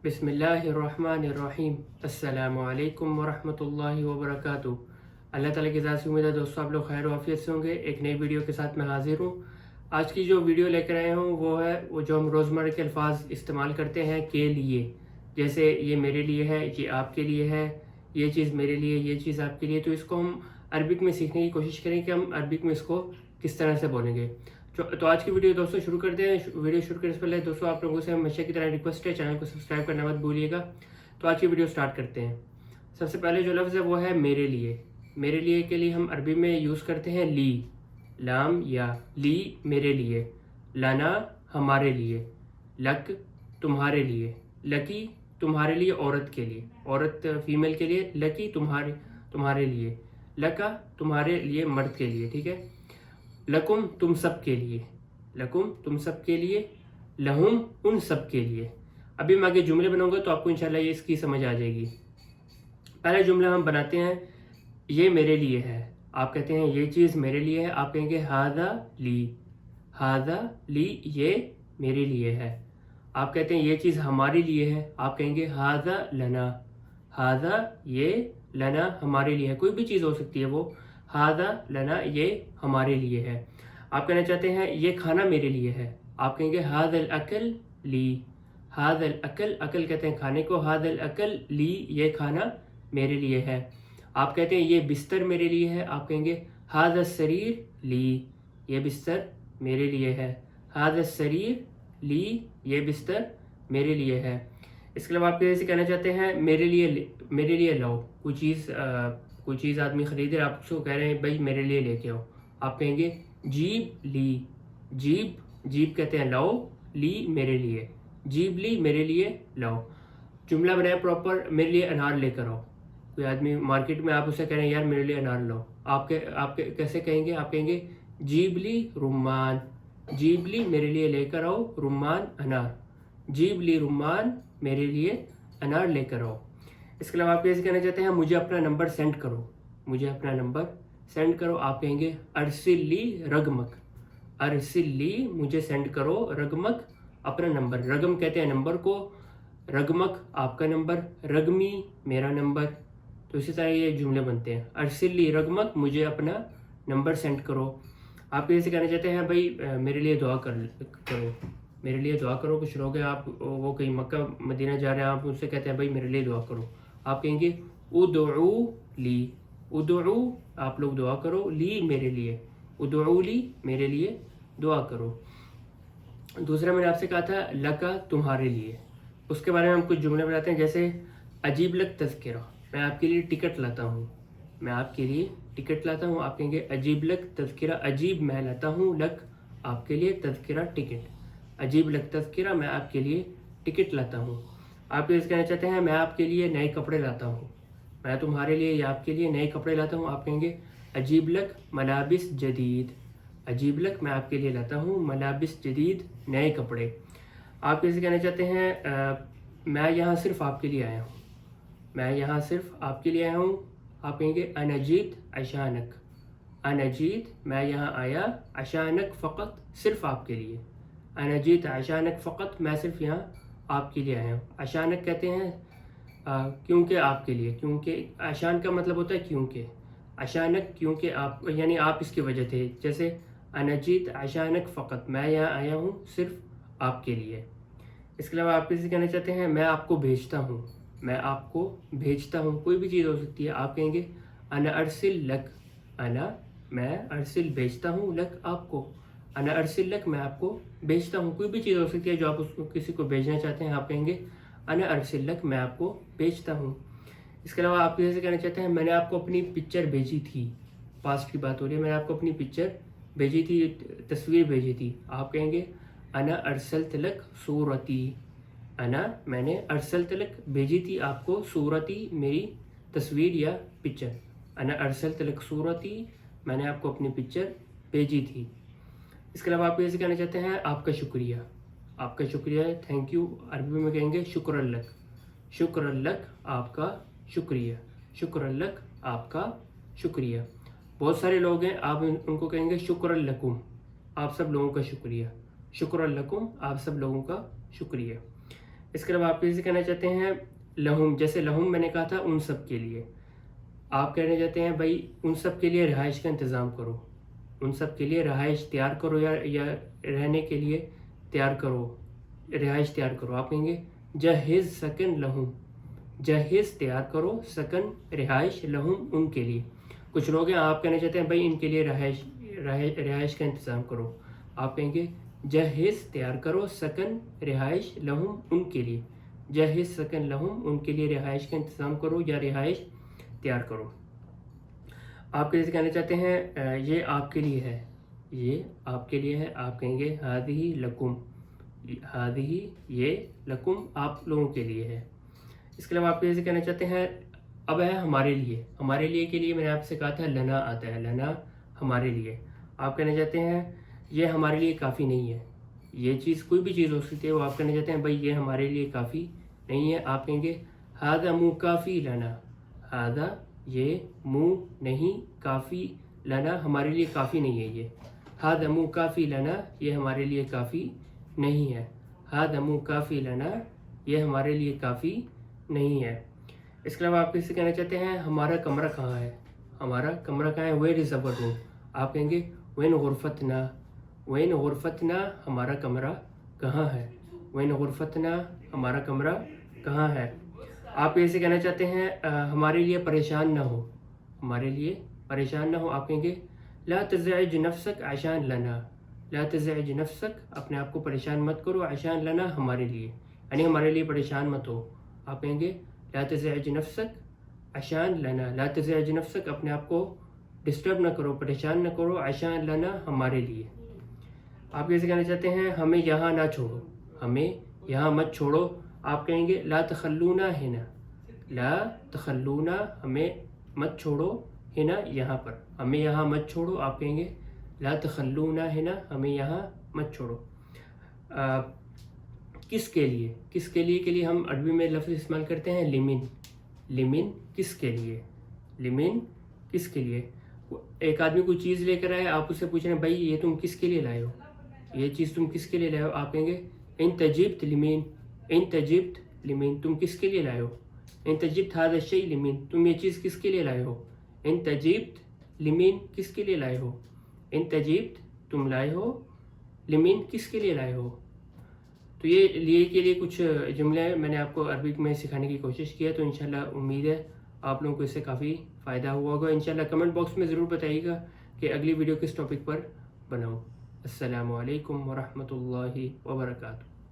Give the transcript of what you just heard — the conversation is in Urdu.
بسم اللہ الرحمن الرحیم۔ السلام علیکم ورحمۃ اللہ وبرکاتہ۔ اللہ تعالیٰ کی ذات سے امید ہے دوستوں آپ لوگ خیر و عافیت سے ہوں گے۔ ایک نئی ویڈیو کے ساتھ میں حاضر ہوں۔ آج کی جو ویڈیو لے کر آئے ہوں وہ جو ہم روزمرہ کے الفاظ استعمال کرتے ہیں کے لیے، جیسے یہ میرے لیے ہے، یہ آپ کے لیے ہے، یہ چیز میرے لیے، یہ چیز آپ کے لیے، تو اس کو ہم عربک میں سیکھنے کی کوشش کریں کہ ہم عربک میں اس کو کس طرح سے بولیں گے۔ تو آج کی ویڈیو دوستوں شروع کرتے ہیں۔ ویڈیو شروع کرنے سے پہلے دوستوں آپ لوگوں سے ہمیشہ کی طرح ریکویسٹ ہے، چینل کو سبسکرائب کرنا مت بھولیے گا۔ تو آج کی ویڈیو سٹارٹ کرتے ہیں۔ سب سے پہلے جو لفظ ہے وہ ہے میرے لیے۔ میرے لیے کے لیے ہم عربی میں یوز کرتے ہیں لی، لام یا لی میرے لیے، لنا ہمارے لیے، لک تمہارے لیے، لکی تمہارے لیے عورت کے لیے، عورت فیمیل کے لیے، لکی تمہارے لیے، لکا تمہارے لیے مرد کے لیے، ٹھیک ہے۔ لکم تم سب کے لیے، لکم تم سب کے لیے، لہم ان سب کے لیے۔ ابھی میں آگے جملے بناؤں گا تو آپ کو انشاءاللہ یہ اس کی سمجھ آ جائے گی۔ پہلے جملہ ہم بناتے ہیں، یہ میرے لیے ہے۔ آپ کہتے ہیں یہ چیز میرے لیے ہے، آپ کہیں گے ہاذا لی، ہاذا لی یہ میرے لیے ہے۔ آپ کہتے ہیں یہ چیز ہمارے لیے ہے، آپ کہیں گے ہاذا لنا، ہاذا یہ لنا ہمارے لیے ہے۔ کوئی بھی چیز ہو سکتی ہے وہ، ہاذا لنا یہ ہمارے لیے ہے۔ آپ کہنا چاہتے ہیں یہ کھانا میرے لیے ہے، آپ کہیں گے ھذا الاکل لی، ھذا الاکل، اکل کہتے ہیں کھانے کو، ھذا الاکل لی یہ کھانا میرے لیے ہے۔ آپ کہتے ہیں یہ بستر میرے لیے ہے، آپ کہیں گے ھذا السریر لی، یہ بستر میرے لیے ہے، ھذا السریر لی یہ بستر میرے لیے ہے۔ اس کے علاوہ آپ کیسے کہنا چاہتے ہیں میرے لیے لاؤ، کوئی چیز آدمی خریدے، آپ اس کو کہہ رہے ہیں بھائی میرے لیے لے کے آؤ، آپ کہیں گے جیب لی، جیب کہتے ہیں لاؤ، لی میرے لیے، جیب لی میرے لیے لاؤ۔ جملہ بنائے پراپر، میرے لیے انار لے کر آؤ۔ کوئی آدمی مارکیٹ میں، آپ اسے کہہ رہے ہیں یار میرے لیے انار لاؤ، آپ کیسے کہیں گے؟ آپ کہیں گے جیب لی رمان، جیب لی میرے لیے لے کر آؤ رمان انار، جیب لی رمان میرے لیے انار لے کر آؤ۔ اس کے علاوہ آپ کیسے کہنا چاہتے ہیں مجھے اپنا نمبر سینڈ کرو، مجھے اپنا نمبر سینڈ کرو، آپ کہیں گے ارسل لی رقمک، ارسل لی مجھے سینڈ کرو رقمک اپنا نمبر، رقم کہتے ہیں نمبر کو، رقمک آپ کا نمبر، رقمی میرا نمبر۔ تو اسی طرح یہ جملے بنتے ہیں، ارسل لی رقمک مجھے اپنا نمبر سینڈ کرو۔ آپ کیسے کہنا چاہتے ہیں بھائی میرے لیے دعا کرو، میرے لیے دعا کرو۔ کچھ لوگ ہیں آپ وہ کہیں مکہ مدینہ جا رہے ہیں، آپ ان سے کہتے ہیں بھائی میرے لیے دعا کرو، آپ کہیں گے ادعو لی، ادعو آپ لوگ دعا کرو، لی میرے لیے، ادعو لی میرے لیے دعا کرو۔ دوسرا میں نے آپ سے کہا تھا لکا تمہارے لیے، اس کے بارے میں ہم کچھ جملے بناتے ہیں، جیسے عجیب لک تذکرہ، میں آپ کے لیے ٹکٹ لاتا ہوں، میں آپ کے لیے ٹکٹ لاتا ہوں، آپ کہیں گے عجیب لک تذکرہ، عجیب میں لاتا ہوں، لک آپ کے لیے، تذکرہ ٹکٹ، عجیب لک تذکرہ میں آپ کے لیے ٹکٹ لاتا ہوں۔ آپ یہ کہنا چاہتے ہیں میں آپ کے لیے نئے کپڑے لاتا ہوں، میں تمہارے لیے یا آپ کے لیے نئے کپڑے لاتا ہوں، آپ کہیں گے عجیب لک ملابس جدید، عجیب لک میں آپ کے لیے لاتا ہوں ملابس جدید نئے کپڑے۔ آپ کیسے کہنا چاہتے ہیں میں یہاں صرف آپ کے لیے آیا ہوں، میں یہاں صرف آپ کے لیے آیا ہوں، آپ کہیں گے انا جیت عشانک، انا جیت میں یہاں آیا، عشانک فقط صرف آپ کے لیے، انا جیت عشانک فقط میں صرف یہاں آپ کے لیے آیا ہوں۔ عشانک کہتے ہیں کیونکہ آپ کے لیے، کیونکہ عشان کا مطلب ہوتا ہے کیونکہ، عشانک کیونکہ آپ، یعنی آپ اس کی وجہ تھے، جیسے انا جیت عشانک فقط میں یہاں آیا ہوں صرف آپ کے لیے۔ اس کے علاوہ آپ کسی کہنا چاہتے ہیں میں آپ کو بھیجتا ہوں، میں آپ کو بھیجتا ہوں، کوئی بھی چیز ہو سکتی ہے، آپ کہیں گے انا ارسل لک، انا میں ارسل بھیجتا ہوں، لک آپ کو، انا ارسل لک میں آپ کو بھیجتا ہوں، کوئی بھی چیز ہو سکتی ہے جو آپ اس کو کسی کو بھیجنا چاہتے ہیں، آپ کہیں گے انا ارسل لک میں آپ کو بھیجتا ہوں۔ اس کے علاوہ آپ کیسے کہنا چاہتے ہیں میں نے آپ کو اپنی پکچر بھیجی تھی، پاسٹ کی بات ہو رہی ہے، میں نے آپ کو اپنی پکچر بھیجی تھی، تصویر بھیجی تھی، آپ کہیں گے انا ارسلت لک صورتی، انا میں نے ارسلت لک بھیجی تھی آپ کو، صورتی میری تصویر یا پکچر، انا ارسلت لک صورتی میں نے آپ کو اپنی پکچر بھیجی تھی۔ اس کے علاوہ آپ کیسے کہنا چاہتے ہیں آپ کا شکریہ، آپ کا شکریہ تھینک یو، عربی میں کہیں گے شکر لک، شکر لک آپ کا شکریہ، شکر لک آپ کا شکریہ۔ بہت سارے لوگ ہیں، آپ ان کو کہیں گے شکر لکم، آپ سب لوگوں کا شکریہ، شکر لکم آپ سب لوگوں کا شکریہ۔ اس کے علاوہ آپ کسی کہنا چاہتے ہیں لہم، جیسے لہم میں نے کہا تھا ان سب کے لیے، آپ کہنا چاہتے ہیں بھائی ان سب کے لیے رہائش کا انتظام کرو، ان سب کے لیے رہائش تیار کرو، یا رہنے کے لیے تیار کرو، رہائش تیار کرو. آپ کہیں گے جہز سکن لہم، جہز تیار کرو، سکن رہائش، لہم ان کے لیے. کچھ لوگ ہیں آپ کہنا چاہتے ہیں بھائی ان کے لیے رہائش کا انتظام کرو، آپ کہیں گے جہز تیار کرو، سکن رہائش، لہم ان کے لیے، جہز سکن لہم ان کے لیے رہائش کا انتظام کرو یا رہائش تیار کرو. آپ کیسے کہنا چاہتے ہیں یہ آپ کے لیے ہے، یہ آپ کے لیے ہے، آپ کہیں گے ہادہی لکم، ہادہی یہ، لکم آپ لوگوں کے لیے ہے. اس کے علاوہ آپ کیسے کہنا چاہتے ہیں اب ہے ہمارے لیے، ہمارے لیے کے لیے میں نے آپ سے کہا تھا لنا آتا ہے، لنا ہمارے لیے. آپ کہنا چاہتے ہیں یہ ہمارے لیے کافی نہیں ہے، یہ چیز کوئی بھی چیز ہو سکتی ہے، وہ آپ کہنا چاہتے ہیں بھائی یہ ہمارے لیے کافی نہیں ہے. آپ کہیں گے ہذا مو کافی لنا، ہذا یہ، مو نہیں، کافی لنا ہمارے لیے کافی نہیں ہے. یہ ہذا مو کافی لنا یہ ہمارے لیے کافی نہیں ہے، ہذا مو کافی لنا یہ ہمارے لیے کافی نہیں ہے. اس کے علاوہ آپ کس سے کہنا چاہتے ہیں ہمارا کمرہ کہاں ہے، ہمارا کمرہ کہاں ہے، ویئر از اور روم. آپ کہیں گے وین غرفتنا، وین غرفتنا ہمارا کمرہ کہاں ہے، وین غرفتنا ہمارا کمرہ کہاں ہے. آپ کیسے کہنا چاہتے ہیں ہمارے لیے پریشان نہ ہو، ہمارے لیے پریشان نہ ہو. آپ کہیں گے لا تزعج نفسک عشان لنا، لا تزعج نفسک اپنے آپ کو پریشان مت کرو، عشان لنا ہمارے لیے، یعنی ہمارے لیے پریشان مت ہو. آپ کہیں گے لا تزعج نفسک عشان لنا، لا تزعج نفسک اپنے آپ کو ڈسٹرب نہ کرو، پریشان نہ کرو، عشان لنا ہمارے لیے. آپ کیسے کہنا چاہتے ہیں ہمیں یہاں نہ چھوڑو، ہمیں یہاں مت چھوڑو. آپ کہیں گے لا تخلونا ہنا، لا تخلونا ہمیں مت چھوڑو، ہنا یہاں پر، ہمیں یہاں مت چھوڑو. آپ کہیں گے لا تخلونا ہنا ہمیں یہاں مت چھوڑو. کس کے لیے، کس کے لیے ہم عربی میں لفظ استعمال کرتے ہیں لمن، لمن کس کے لیے، لمن کس کے لیے. ایک آدمی کوئی چیز لے کر آئے، آپ اس سے پوچھ رہے ہیں بھائی یہ تم کس کے لیے لائے ہو، یہ چیز تم کس کے لیے لائے ہو. آپ کہیں گے ان تجبت لمن، ان تجبت لمن تم کس کے لیے لائے ہو، ان تجبت هذا الشيء لمن تم یہ چیز کس کے لیے لائے ہو، ان تجبت لمن کس کے لیے لائے ہو، ان تجبت تم لائے ہو، لمن کس کے لیے لائے ہو. تو یہ لیے کے لیے کچھ جملے میں نے آپ کو عربی میں سکھانے کی کوشش کی ہے. تو انشاءاللہ امید ہے آپ لوگوں کو اس سے کافی فائدہ ہوا ہوگا. انشاءاللہ کمنٹ باکس میں ضرور بتائیے گا کہ اگلی ویڈیو کس ٹاپک پر بناؤں. السلام علیکم ورحمۃ اللہ وبرکاتہ.